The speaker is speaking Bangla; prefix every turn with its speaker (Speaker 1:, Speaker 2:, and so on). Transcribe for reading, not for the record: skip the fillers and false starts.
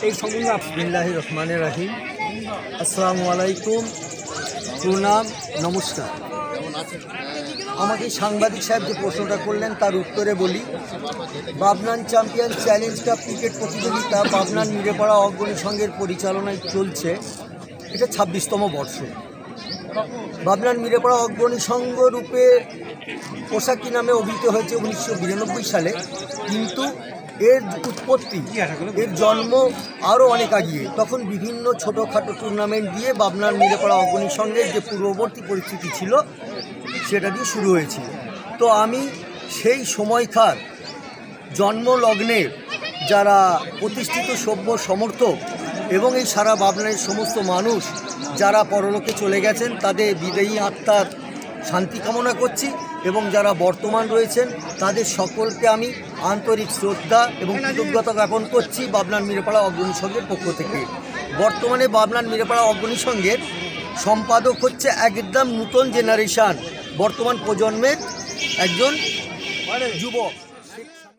Speaker 1: এই সম্বন্ধে বিসমিল্লাহির রহমানির রহিম। আসসালামু আলাইকুম, প্রণাম, নমস্কার। আমাকে সাংবাদিক সাহেব যে প্রশ্নটা করলেন তার উত্তরে বলি, বাবনান চ্যাম্পিয়ন চ্যালেঞ্জ কাপ ক্রিকেট প্রতিযোগিতা বাবনান মিরেপাড়া অগ্রণী সংঘের পরিচালনায় চলছে। এটা 26তম বর্ষ। বাবনান মিরেপাড়া অগ্রণী সংঘ রূপে পোশাকি নামে অভিহিত হয়েছে 1992 সালে, কিন্তু এর উৎপত্তি, এর জন্ম আরও অনেক আগিয়ে। তখন বিভিন্ন ছোটোখাটো টুর্নামেন্ট দিয়ে বাবনান মিরেপাড়া অগ্রণী সংঘের যে পূর্ববর্তী পরিস্থিতি ছিল সেটা দিয়ে শুরু হয়েছিল। তো আমি সেই সময়কার জন্মলগ্নের যারা প্রতিষ্ঠিত সভ্য সমর্থক এবং এই সারা বাবনানের সমস্ত মানুষ যারা পরলোকে চলে গেছেন তাদের বিদায়ী আত্মার শান্তি কামনা করছি, এবং যারা বর্তমান রয়েছেন তাদের সকলকে আমি আন্তরিক শ্রদ্ধা এবং কৃতজ্ঞতা জ্ঞাপন করছি বাবনান মিরেপাড়া অগ্রণী সংঘের পক্ষ থেকে। বর্তমানে বাবনান মিরেপাড়া অগ্রণী সংঘের সম্পাদক হচ্ছে একদম নূতন জেনারেশান, বর্তমান প্রজন্মের একজন যুবক।